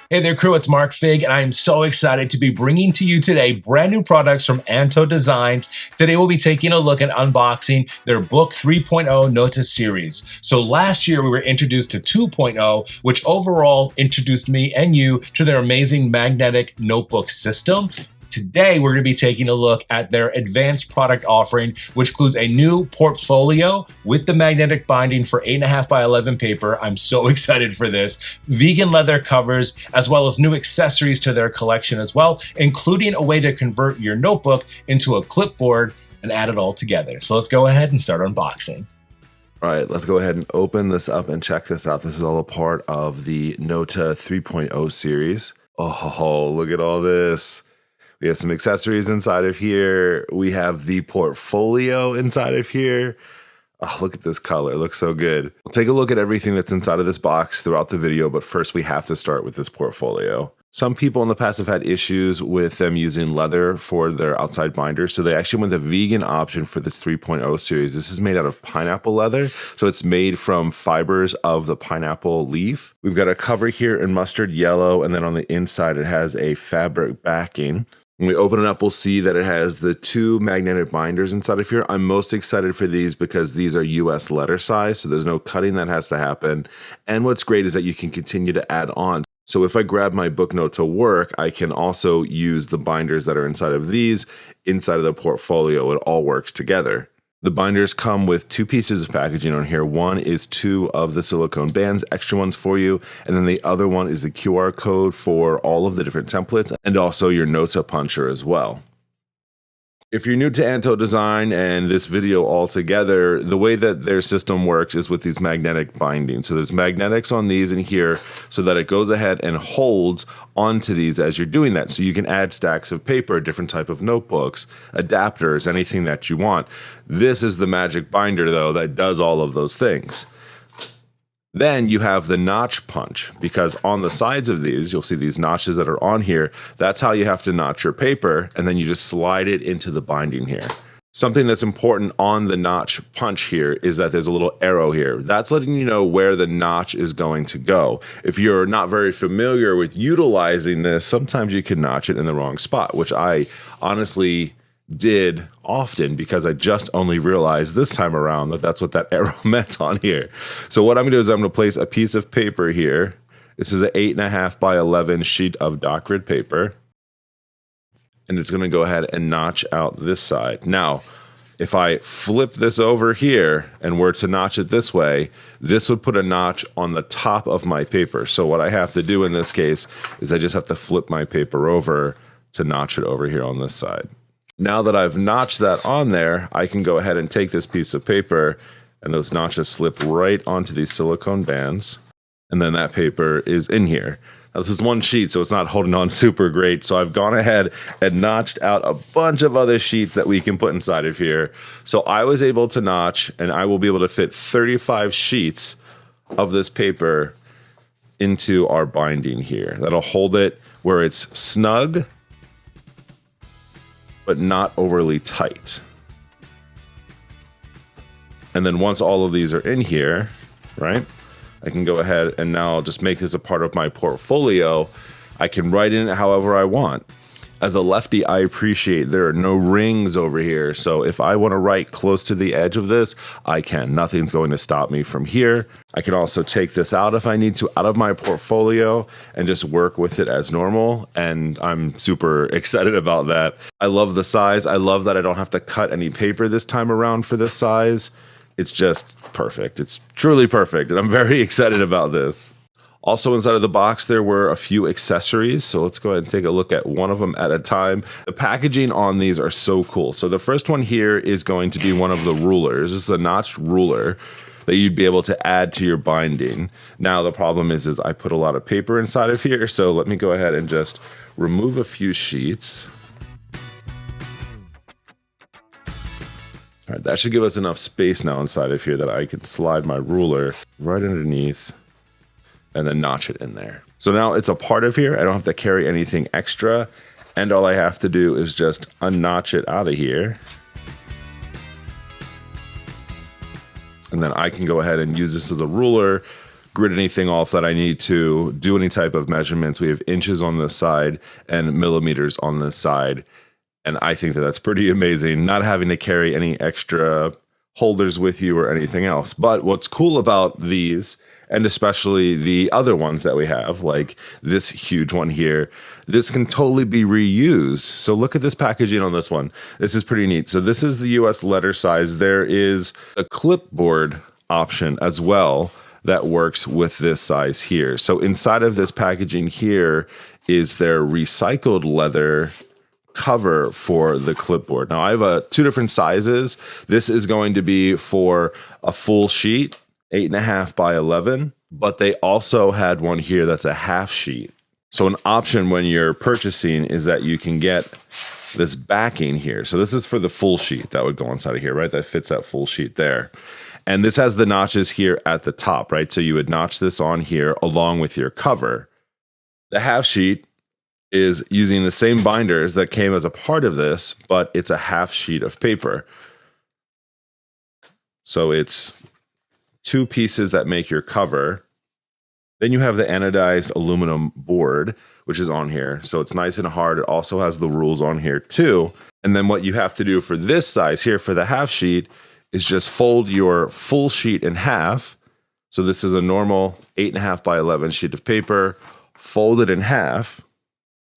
Hey there, crew, it's Mark Fig, and I am so excited to be bringing to you today brand new products from Antou Designs. Today we'll be taking a look at unboxing their BOOK 3.0 NOTA series. So last year we were introduced to 2.0, which overall introduced me and you to their amazing magnetic notebook system. Today, we're going to be taking a look at their advanced product offering, which includes a new portfolio with the magnetic binding for 8.5 by 11 paper. I'm so excited for this. Vegan leather covers, as well as new accessories to their collection as well, including a way to convert your notebook into a clipboard and add it all together. So let's go ahead and start unboxing. All right, let's go ahead and open this up and check this out. This is all a part of the NOTA 3.0 series. Oh, look at all this. We have some accessories inside of here. We have the portfolio inside of here. Oh, look at this color. It looks so good. We'll take a look at everything that's inside of this box throughout the video, but first we have to start with this portfolio. Some people in the past have had issues with them using leather for their outside binders, so they actually went the vegan option for this 3.0 series. This is made out of pineapple leather, so it's made from fibers of the pineapple leaf. We've got a cover here in mustard yellow, and then on the inside it has a fabric backing. When we open it up, we'll see that it has the two magnetic binders inside of here. I'm most excited for these because these are US letter size, so there's no cutting that has to happen. And what's great is that you can continue to add on. So if I grab my BOOK Note to work, I can also use the binders that are inside of these inside of the portfolio. It all works together. The binders come with two pieces of packaging on here. One is two of the silicone bands, extra ones for you, and then the other one is a QR code for all of the different templates and also your NOTA puncher as well. If you're new to Antou Design and this video altogether, the way that their system works is with these magnetic bindings. So there's magnetics on these and here so that it goes ahead and holds onto these as you're doing that. So you can add stacks of paper, different type of notebooks, adapters, anything that you want. This is the magic binder though that does all of those things. Then you have the notch punch, because on the sides of these, you'll see these notches that are on here. That's how you have to notch your paper, and then you just slide it into the binding here. Something that's important on the notch punch here is that there's a little arrow here. That's letting you know where the notch is going to go. If you're not very familiar with utilizing this, sometimes you can notch it in the wrong spot, which I honestly did often because I just only realized this time around that that's what that arrow meant on here. So what I'm gonna do is I'm gonna place a piece of paper here. This is an 8.5 by 11 sheet of dot grid paper. And it's gonna go ahead and notch out this side. Now, if I flip this over here and were to notch it this way, this would put a notch on the top of my paper. So what I have to do in this case is I just have to flip my paper over to notch it over here on this side. Now that I've notched that on there, I can go ahead and take this piece of paper and those notches slip right onto these silicone bands. And then that paper is in here. Now this is one sheet, so it's not holding on super great. So I've gone ahead and notched out a bunch of other sheets that we can put inside of here. So I was able to notch, and I will be able to fit 35 sheets of this paper into our binding here. That'll hold it where it's snug, but not overly tight. And then once all of these are in here, right, I can go ahead and now just make this a part of my portfolio. I can write in it however I want. As a lefty, I appreciate there are no rings over here. So if I want to write close to the edge of this, I can. Nothing's going to stop me from here. I can also take this out if I need to, out of my portfolio, and just work with it as normal. And I'm super excited about that. I love the size. I love that I don't have to cut any paper this time around for this size. It's just perfect. It's truly perfect. And I'm very excited about this. Also inside of the box, there were a few accessories. So let's go ahead and take a look at one of them at a time. The packaging on these are so cool. So the first one here is going to be one of the rulers. This is a notched ruler that you'd be able to add to your binding. Now the problem is I put a lot of paper inside of here. So let me go ahead and just remove a few sheets. All right, that should give us enough space now inside of here that I can slide my ruler right underneath and then notch it in there. So now it's a part of here. I don't have to carry anything extra. And all I have to do is just unnotch it out of here. And then I can go ahead and use this as a ruler grid anything off that I need to, do any type of measurements. We have inches on this side and millimeters on this side. And I think that that's pretty amazing, not having to carry any extra holders with you or anything else. But what's cool about these, and especially the other ones that we have, like this huge one here, this can totally be reused. So look at this packaging on this one. This is pretty neat. So this is the US letter size. There is a clipboard option as well that works with this size here. So inside of this packaging here is their recycled leather cover for the clipboard. Now I have two different sizes. This is going to be for a full sheet, 8.5 by 11, but they also had one here that's a half sheet. So an option when you're purchasing is that you can get this backing here. So this is for the full sheet that would go inside of here, right? That fits that full sheet there. And this has the notches here at the top, right? So you would notch this on here along with your cover. The half sheet is using the same binders that came as a part of this, but it's a half sheet of paper. So it's two pieces that make your cover. Then you have the anodized aluminum board, which is on here. So it's nice and hard. It also has the rules on here too. And then what you have to do for this size here for the half sheet is just fold your full sheet in half. So this is a normal 8.5 by 11 sheet of paper, fold it in half,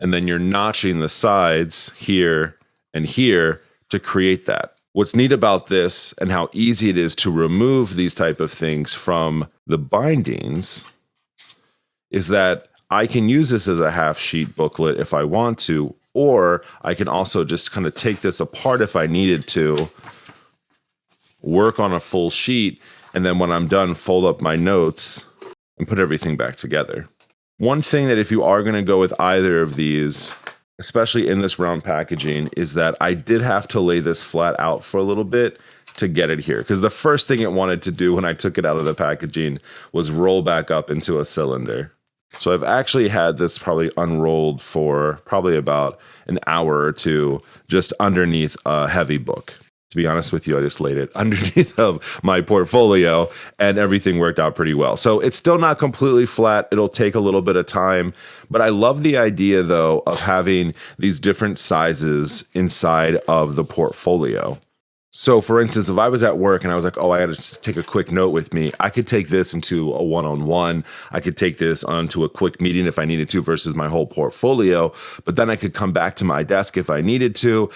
and then you're notching the sides here and here to create that. What's neat about this and how easy it is to remove these type of things from the bindings is that I can use this as a half sheet booklet if I want to, or I can also just kind of take this apart if I needed to, work on a full sheet, and then when I'm done, fold up my notes and put everything back together. One thing that if you are going to go with either of these, especially in this round packaging, is that I did have to lay this flat out for a little bit to get it here. Because the first thing it wanted to do when I took it out of the packaging was roll back up into a cylinder. So I've actually had this probably unrolled for probably about an hour or two just underneath a heavy book. To be honest with you, I just laid it underneath of my portfolio and everything worked out pretty well. So it's still not completely flat. It'll take a little bit of time, but I love the idea though of having these different sizes inside of the portfolio. So for instance, if I was at work and I was like, oh, I got to take a quick note with me, I could take this into a one-on-one. I could take this onto a quick meeting if I needed to versus my whole portfolio. But then I could come back to my desk if I needed to,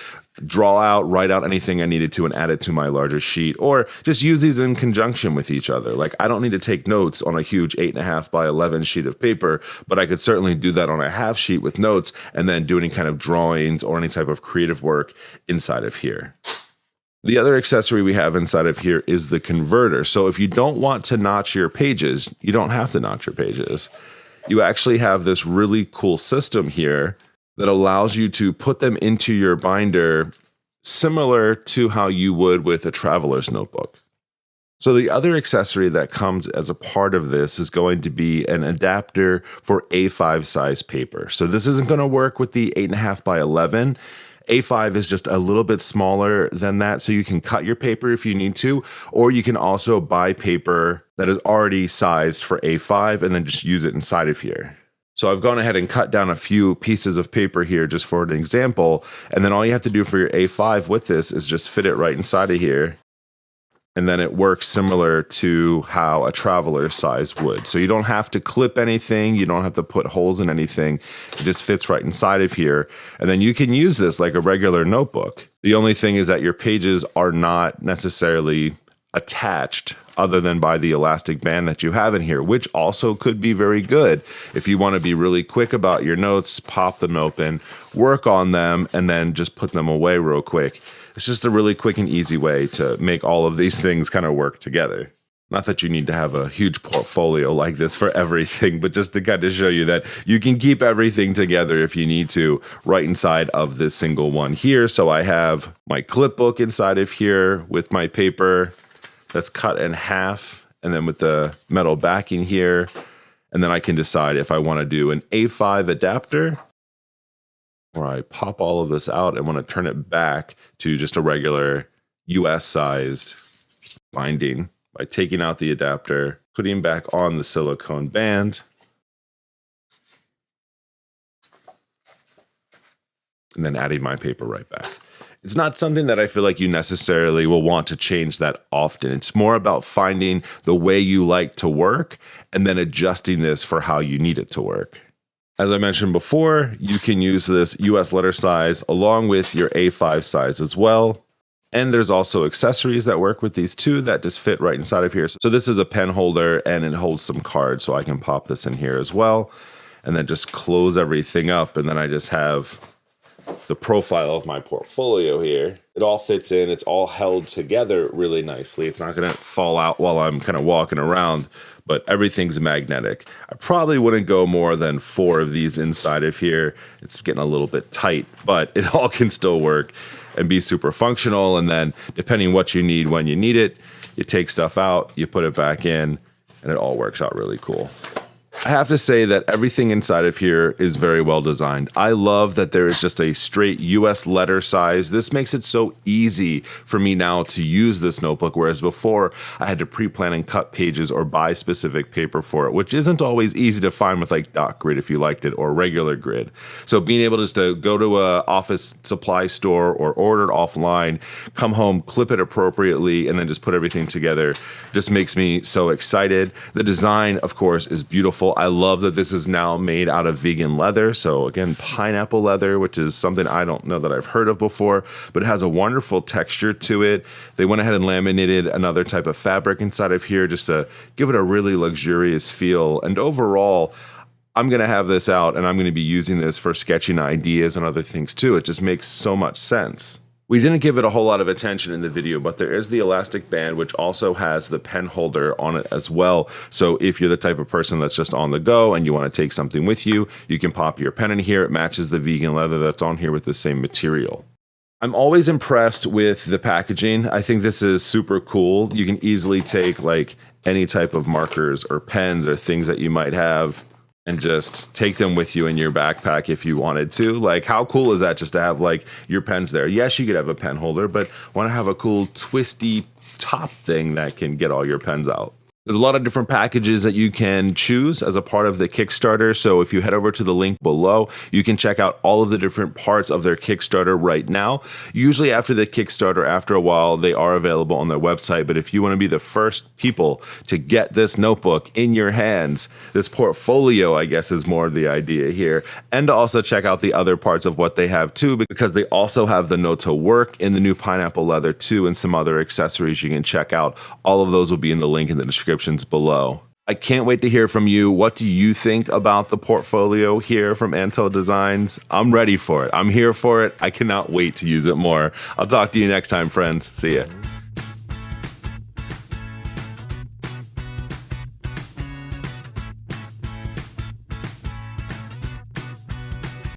draw out, write out anything I needed to and add it to my larger sheet, or just use these in conjunction with each other. Like I don't need to take notes on a huge 8.5 by 11 sheet of paper, but I could certainly do that on a half sheet with notes and then do any kind of drawings or any type of creative work inside of here. The other accessory we have inside of here is the converter. So if you don't want to notch your pages, you don't have to notch your pages. You actually have this really cool system here that allows you to put them into your binder similar to how you would with a traveler's notebook. So the other accessory that comes as a part of this is going to be an adapter for A5 size paper. So this isn't going to work with the 8.5 by 11. A5 is just a little bit smaller than that, so you can cut your paper if you need to, or you can also buy paper that is already sized for A5 and then just use it inside of here. So I've gone ahead and cut down a few pieces of paper here just for an example, and then all you have to do for your A5 with this is just fit it right inside of here. And then it works similar to how a traveler size would. So you don't have to clip anything. You don't have to put holes in anything. It just fits right inside of here. And then you can use this like a regular notebook. The only thing is that your pages are not necessarily attached other than by the elastic band that you have in here, which also could be very good if you want to be really quick about your notes, pop them open, work on them, and then just put them away real quick. It's just a really quick and easy way to make all of these things kind of work together. Not that you need to have a huge portfolio like this for everything, but just to kind of show you that you can keep everything together if you need to right inside of this single one here. So I have my clipbook inside of here with my paper that's cut in half and then with the metal backing here. And then I can decide if I want to do an A5 adapter, where I pop all of this out and want to turn it back to just a regular US sized binding. by taking out the adapter, putting back on the silicone band, and then adding my paper right back. It's not something that I feel like you necessarily will want to change that often. It's more about finding the way you like to work and then adjusting this for how you need it to work. As I mentioned before, you can use this US letter size along with your A5 size as well. And there's also accessories that work with these too that just fit right inside of here. So this is a pen holder and it holds some cards, so I can pop this in here as well. And then just close everything up, and then I just have the profile of my portfolio here. It all fits in, it's all held together really nicely. It's not gonna fall out while I'm kind of walking around, but everything's magnetic. I probably wouldn't go more than 4 of these inside of here. It's getting a little bit tight, but it all can still work and be super functional. And then depending what you need when you need it, you take stuff out, you put it back in, and it all works out really cool. I have to say that everything inside of here is very well designed. I love that there is just a straight US letter size. This makes it so easy for me now to use this notebook, whereas before I had to pre-plan and cut pages or buy specific paper for it, which isn't always easy to find with like dot grid if you liked it, or regular grid. So being able just to go to a office supply store or order it offline, come home, clip it appropriately, and then just put everything together just makes me so excited. The design, of course, is beautiful. I love that this is now made out of vegan leather. So again, pineapple leather, which is something I don't know that I've heard of before, but it has a wonderful texture to it. They went ahead and laminated another type of fabric inside of here just to give it a really luxurious feel. And overall, I'm going to have this out and I'm going to be using this for sketching ideas and other things too. It just makes so much sense. We didn't give it a whole lot of attention in the video, but there is the elastic band, which also has the pen holder on it as well. So if you're the type of person that's just on the go and you want to take something with you, you can pop your pen in here. It matches the vegan leather that's on here with the same material. I'm always impressed with the packaging. I think this is super cool. You can easily take like any type of markers or pens or things that you might have and just take them with you in your backpack if you wanted to. Like, how cool is that just to have like your pens there? Yes, you could have a pen holder, but want to have a cool twisty top thing that can get all your pens out. There's a lot of different packages that you can choose as a part of the Kickstarter. So if you head over to the link below, you can check out all of the different parts of their Kickstarter right now. Usually after the Kickstarter, after a while, they are available on their website. But if you want to be the first people to get this notebook in your hands, this portfolio, I guess, is more the idea here. And to also check out the other parts of what they have too, because they also have the Nota work in the new pineapple leather too, and some other accessories you can check out. All of those will be in the link in the description below. I can't wait to hear from you. What do you think about the portfolio here from Antou Designs? I'm ready for it. I'm here for it. I cannot wait to use it more. I'll talk to you next time, friends. See ya.